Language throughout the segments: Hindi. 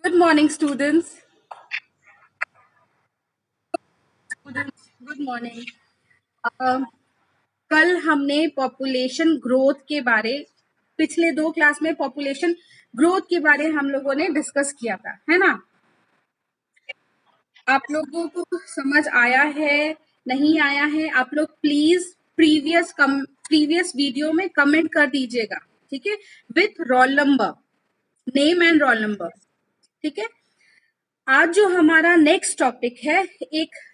Good morning students. Good morning. कल हमने पॉपुलेशन ग्रोथ के बारे पिछले 2 क्लास में पॉपुलेशन ग्रोथ के बारे हम लोगों ने डिस्कस किया था, है ना। आप लोगों को समझ आया है, नहीं आया है? आप लोग प्लीज प्रीवियस वीडियो में कमेंट कर दीजिएगा, ठीक है, with roll number, name and roll number, ठीक है। आज जो हमारा नेक्स्ट टॉपिक है,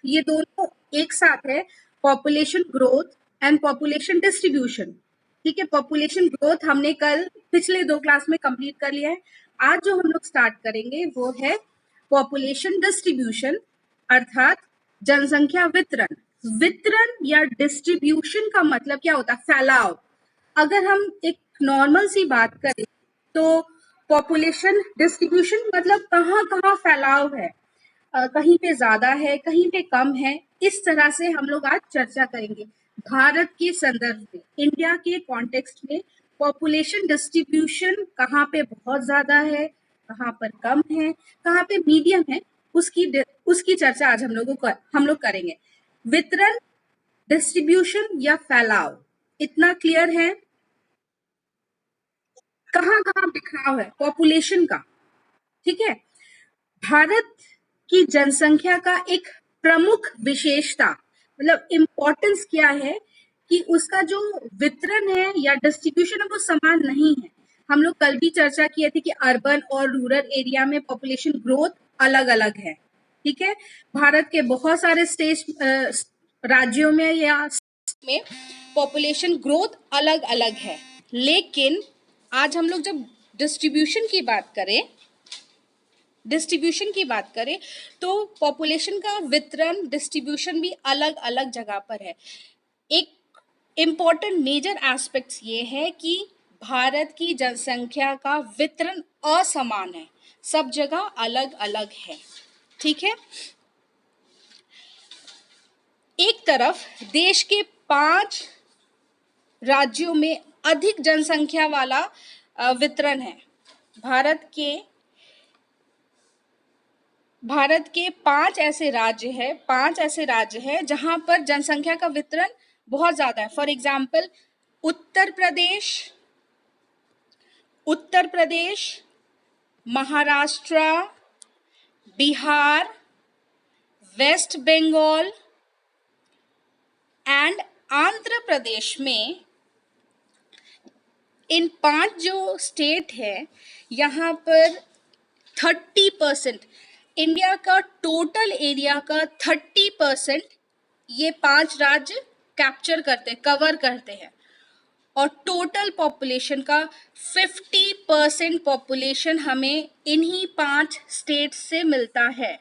ये दोनों एक साथ है, population growth and population distribution, ठीक है। पॉपुलेशन ग्रोथ हमने कल पिछले 2 क्लास में कंप्लीट कर लिया है। आज जो हम लोग स्टार्ट करेंगे वो है पॉपुलेशन डिस्ट्रीब्यूशन, अर्थात जनसंख्या वितरण। वितरण या डिस्ट्रीब्यूशन का मतलब क्या होता है? फैलाव। अगर हम एक नॉर्मल सी बात करें तो पॉपुलेशन डिस्ट्रीब्यूशन मतलब कहाँ कहाँ फैलाव है, कहीं पे ज्यादा है, कहीं पे कम है। इस तरह से हम लोग आज चर्चा करेंगे भारत के संदर्भ में, इंडिया के कॉन्टेक्स्ट में पॉपुलेशन डिस्ट्रीब्यूशन कहाँ पे बहुत ज्यादा है, कहाँ पर कम है, कहाँ पे मीडियम है, उसकी चर्चा आज हम लोग करेंगे। वितरण, डिस्ट्रीब्यूशन या फैलाव, इतना क्लियर है? कहाँ कहाँ बिखराव है पॉपुलेशन का, ठीक है। भारत की जनसंख्या का एक प्रमुख विशेषता मतलब इम्पोर्टेंस क्या है कि उसका जो वितरण है या डिस्ट्रीब्यूशन है वो समान नहीं है। हम लोग कल भी चर्चा किए थे कि अर्बन और रूरल एरिया में पॉपुलेशन ग्रोथ अलग अलग है, ठीक है। भारत के बहुत सारे राज्यों में या में पॉपुलेशन ग्रोथ अलग अलग है, लेकिन आज हम लोग जब डिस्ट्रीब्यूशन की बात करें तो पॉपुलेशन का वितरण डिस्ट्रीब्यूशन भी अलग अलग जगह पर है। एक इम्पॉर्टेंट मेजर एस्पेक्ट्स ये है कि भारत की जनसंख्या का वितरण असमान है, सब जगह अलग अलग है, ठीक है। एक तरफ देश के 5 राज्यों में अधिक जनसंख्या वाला वितरण है। भारत के 5 ऐसे राज्य हैं जहां पर जनसंख्या का वितरण बहुत ज्यादा है। For example Uttar Pradesh, Maharashtra, Bihar, West Bengal and Andhra Pradesh में, इन 5 जो स्टेट है यहाँ पर 30%, इंडिया का टोटल एरिया का 30% ये 5 राज्य कवर करते हैं, और टोटल पॉपुलेशन का 50% पॉपुलेशन हमें इन्हीं 5 स्टेट से मिलता है।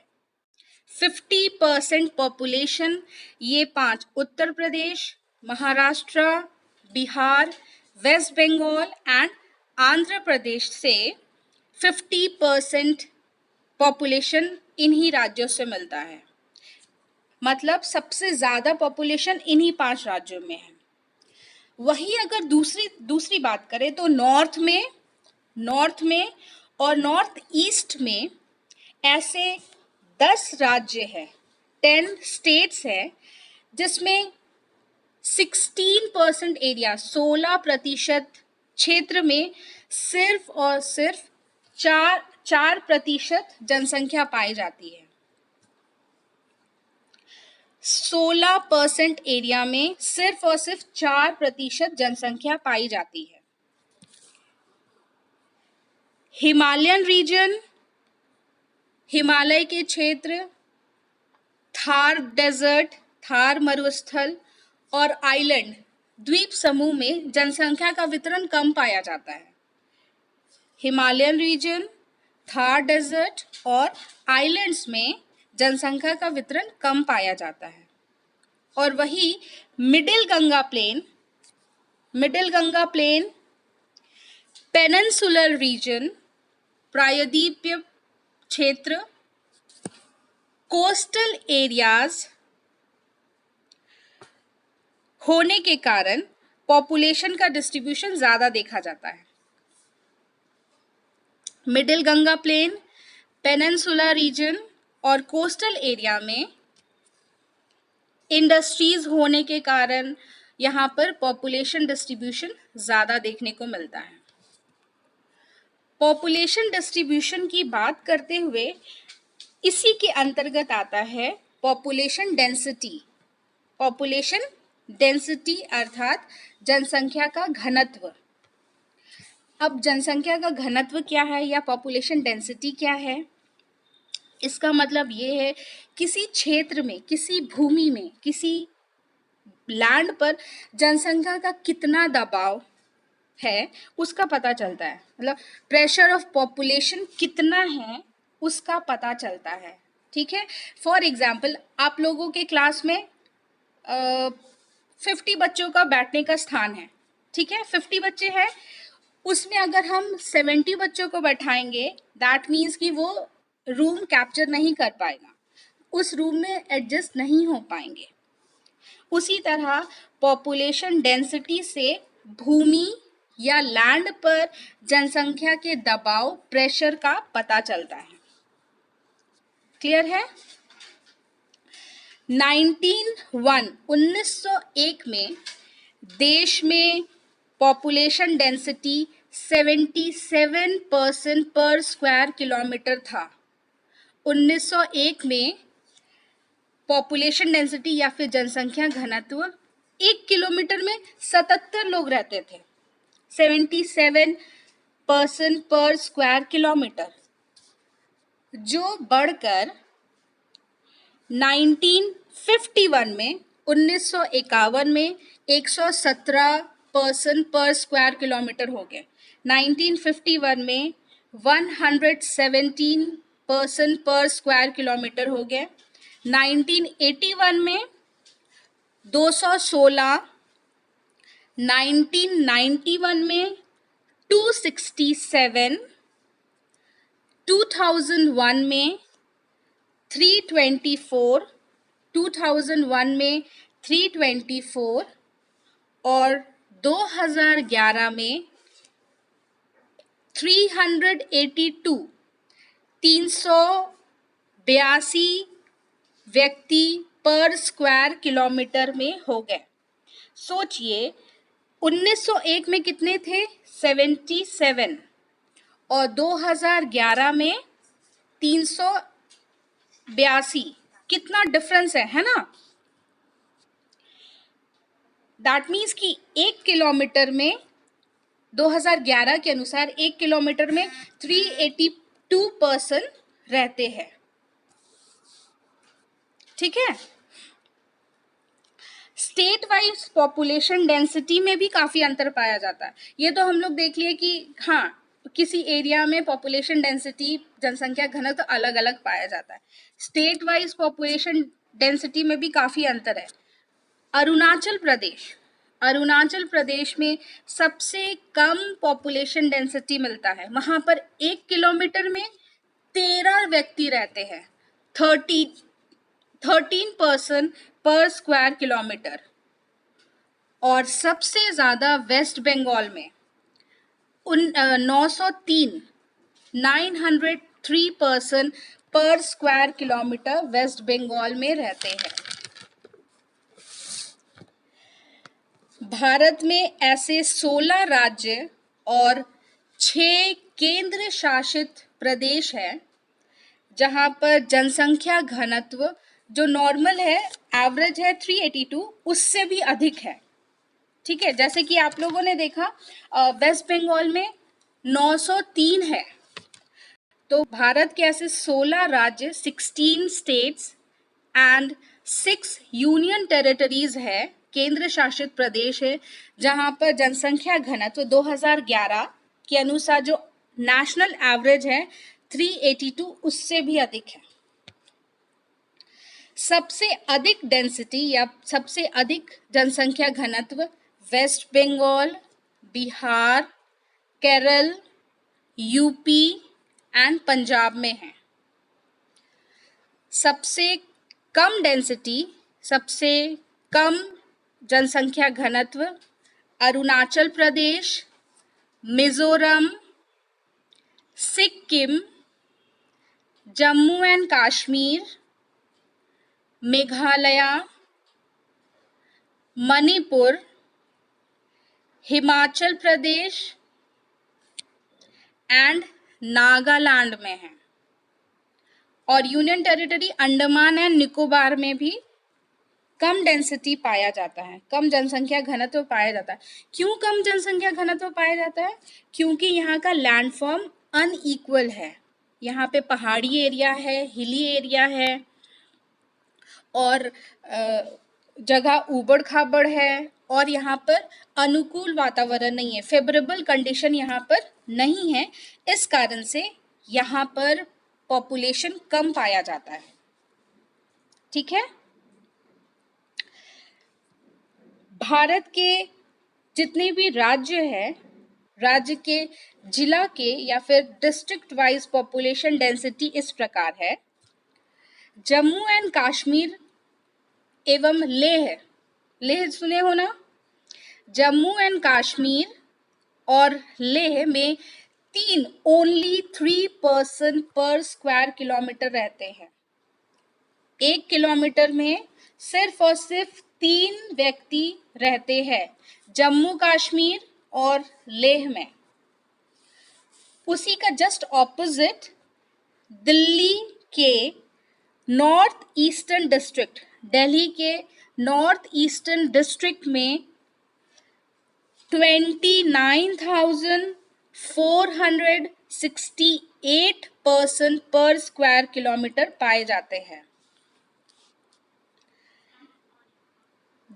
50% पॉपुलेशन ये 5 उत्तर प्रदेश, महाराष्ट्र, बिहार, वेस्ट बंगाल एंड आंध्र प्रदेश से 50% पॉपुलेशन इन्हीं राज्यों से मिलता है। मतलब सबसे ज्यादा पॉपुलेशन इन्हीं 5 राज्यों में है। वही अगर दूसरी बात करें तो नॉर्थ में और नॉर्थ ईस्ट में ऐसे 10 राज्य है, 10 स्टेट्स है, जिसमें 16% एरिया, 16% क्षेत्र में सिर्फ और सिर्फ 4% जनसंख्या पाई जाती है। 16% एरिया में सिर्फ और सिर्फ 4% जनसंख्या पाई जाती है। हिमालयन रीजन, हिमालय के क्षेत्र, थार डेजर्ट, थार मरुस्थल और आइलैंड द्वीप समूह में जनसंख्या का वितरण कम पाया जाता है। हिमालयन रीजन, थार डेजर्ट और आइलैंड्स में जनसंख्या का वितरण कम पाया जाता है। और वही middle Ganga plain, peninsular region, प्रायद्वीपीय क्षेत्र, कोस्टल एरियाज होने के कारण पॉपुलेशन का डिस्ट्रीब्यूशन ज्यादा देखा जाता है। Middle Ganga plain, peninsula region और कोस्टल एरिया में इंडस्ट्रीज होने के कारण यहाँ पर पॉपुलेशन डिस्ट्रीब्यूशन ज़्यादा देखने को मिलता है। पॉपुलेशन डिस्ट्रीब्यूशन की बात करते हुए इसी के अंतर्गत आता है पॉपुलेशन डेंसिटी। पॉपुलेशन डेंसिटी अर्थात जनसंख्या का घनत्व। अब जनसंख्या का घनत्व क्या है या पॉपुलेशन डेंसिटी क्या है? इसका मतलब ये है किसी क्षेत्र में, किसी भूमि में, किसी लैंड पर जनसंख्या का कितना दबाव है उसका पता चलता है। मतलब प्रेशर ऑफ पॉपुलेशन कितना है उसका पता चलता है। ठीक है, फॉर एग्जाम्पल आप लोगों के क्लास में 50 बच्चों का बैठने का स्थान है। ठीक है, 50 बच्चे हैं, उसमें अगर हम 70 बच्चों को बैठाएंगे दैट मीन्स कि वो रूम कैप्चर नहीं कर पाएगा, उस रूम में एडजस्ट नहीं हो पाएंगे। उसी तरह पॉपुलेशन डेंसिटी से भूमि या लैंड पर जनसंख्या के दबाव, प्रेशर का पता चलता है। क्लियर है? 1901 में देश में पॉपुलेशन डेंसिटी 77% पर स्क्वायर किलोमीटर था। 1901 में पॉपुलेशन डेंसिटी या फिर जनसंख्या घनत्व 1 किलोमीटर में 77 लोग रहते थे। 77% पर स्क्वायर किलोमीटर, जो बढ़कर 1951 में 1951 में 117% पर स्क्वायर किलोमीटर हो गए। 1951 में 117% पर स्क्वायर किलोमीटर हो गए। 1981 में 216, 1991 में 267, 2001 में 324, 2001 में 324 और 2011 में 382, 382 व्यक्ति पर स्क्वायर किलोमीटर में हो गए। सोचिए 1901 में कितने थे? 77 और 2011 में 382, कितना डिफरेंस है ना? दैट मीन्स कि 1 किलोमीटर में 2011 के अनुसार 1 किलोमीटर में 382 पर्सन रहते हैं। ठीक है, स्टेट वाइज पॉपुलेशन डेंसिटी में भी काफी अंतर पाया जाता है। ये तो हम लोग देख लिए कि हाँ, किसी एरिया में पॉपुलेशन डेंसिटी, जनसंख्या घनत्व अलग अलग पाया जाता है। स्टेट वाइज पॉपुलेशन डेंसिटी में भी काफी अंतर है। अरुणाचल प्रदेश में सबसे कम पॉपुलेशन डेंसिटी मिलता है। वहां पर 1 किलोमीटर में 13 व्यक्ति रहते हैं, 13 पर्सन पर स्क्वायर किलोमीटर। और सबसे ज्यादा वेस्ट बंगाल में 903 पर्सन पर स्क्वायर किलोमीटर वेस्ट बंगाल में रहते हैं। भारत में ऐसे 16 राज्य और 6 केंद्र शासित प्रदेश है जहां पर जनसंख्या घनत्व जो नॉर्मल है, एवरेज है 382, उससे भी अधिक है। ठीक है, जैसे कि आप लोगों ने देखा वेस्ट बंगाल में 903 है। तो भारत के ऐसे 16 राज्य, 16 स्टेट्स एंड 6 यूनियन टेरिटरीज है, केंद्र शासित प्रदेश है, जहां पर जनसंख्या घनत्व 2011 के अनुसार जो नेशनल एवरेज है 382, उससे भी अधिक है। सबसे अधिक डेंसिटी या सबसे अधिक जनसंख्या घनत्व West Bengal, Bihar, Kerala, UP and Punjab में है। सबसे कम डेंसिटी, सबसे कम जनसंख्या घनत्व अरुणाचल प्रदेश, मिजोरम, सिक्किम, जम्मू एंड कश्मीर, मेघालय, मणिपुर, हिमाचल प्रदेश एंड नागालैंड में है। और union territory Andaman and Nicobar में भी कम डेंसिटी पाया जाता है, कम जनसंख्या घनत्व पाया जाता है। क्यों कम जनसंख्या घनत्व पाया जाता है? क्योंकि यहाँ का लैंडफॉर्म अनइक्वल है। यहाँ पे पहाड़ी एरिया है, हिली एरिया है और जगह ऊबड़ खाबड़ है और यहाँ पर अनुकूल वातावरण नहीं है, फेवरेबल कंडीशन यहाँ पर नहीं है। इस कारण से यहाँ पर पॉपुलेशन कम पाया जाता है। ठीक है। भारत के जितने भी राज्य है, राज्य के जिला के या फिर डिस्ट्रिक्ट वाइज पॉपुलेशन डेंसिटी इस प्रकार है। जम्मू एंड कश्मीर एवं लेह, लेह सुने हो ना? जम्मू एंड कश्मीर और लेह में ओनली 3 पर्सन पर स्क्वायर किलोमीटर रहते हैं। 1 किलोमीटर में सिर्फ और सिर्फ 3 व्यक्ति रहते हैं, जम्मू कश्मीर और लेह में। उसी का जस्ट ऑपोजिट दिल्ली के नॉर्थ ईस्टर्न डिस्ट्रिक्ट, दिल्ली के नॉर्थ ईस्टर्न डिस्ट्रिक्ट में 29,468 पर्सन पर स्क्वायर किलोमीटर पाए जाते हैं।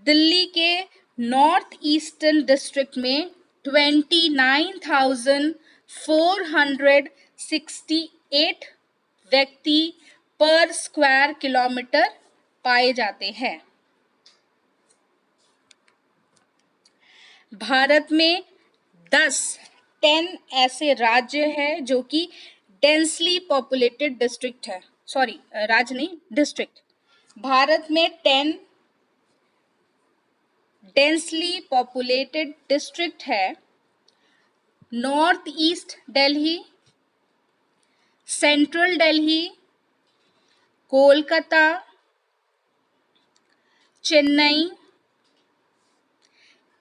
दिल्ली के नॉर्थ ईस्टर्न डिस्ट्रिक्ट में 29,468 व्यक्ति पर स्क्वायर किलोमीटर पाए जाते हैं। भारत में 10 ऐसे राज्य हैं जो कि डेंसली पॉपुलेटेड डिस्ट्रिक्ट है, सॉरी राज्य नहीं, डिस्ट्रिक्ट। भारत में 10 डेंसली पॉपुलेटेड डिस्ट्रिक्ट है। North east Delhi, central Delhi, Kolkata, Chennai,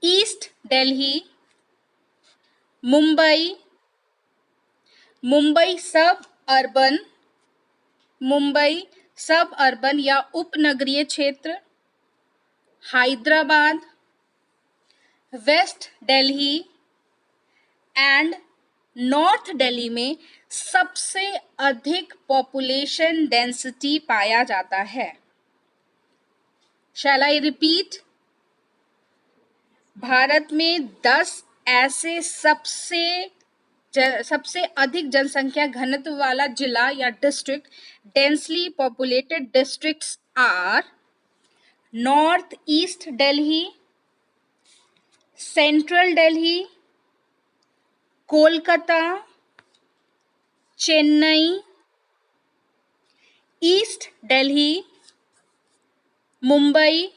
east Delhi, Mumbai, Mumbai suburban या उपनगरीय क्षेत्र, Hyderabad, west Delhi and north Delhi में सबसे अधिक पॉपुलेशन डेंसिटी पाया जाता है। शैल आई रिपीट? भारत में 10 ऐसे सबसे अधिक जनसंख्या घनत्व वाला जिला या district, densely populated districts are north east Delhi, central Delhi, Kolkata, Chennai, east Delhi, Mumbai,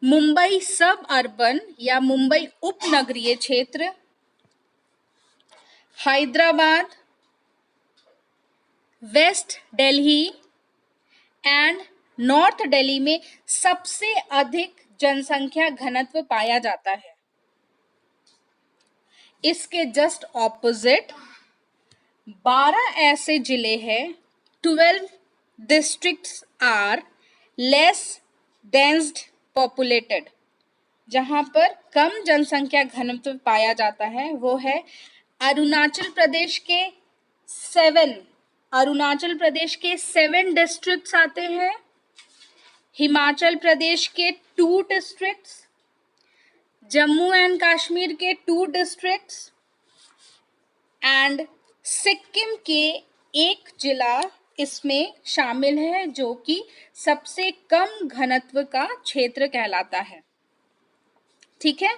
Mumbai suburban या मुंबई उपनगरीय क्षेत्र, Hyderabad, west Delhi and north Delhi में सबसे अधिक जनसंख्या घनत्व पाया जाता है। इसके जस्ट ऑपोजिट 12 ऐसे जिले हैं, 12 districts are less densed populated, जहां पर कम जनसंख्या घनत्व पाया जाता है। वो है अरुणाचल प्रदेश के 7 डिस्ट्रिक्ट्स आते हैं, हिमाचल प्रदेश के 2 डिस्ट्रिक्ट्स, जम्मू एंड कश्मीर के 2 डिस्ट्रिक्ट्स एंड सिक्किम के 1 जिला इसमें शामिल है, जो कि सबसे कम घनत्व का क्षेत्र कहलाता है। ठीक है।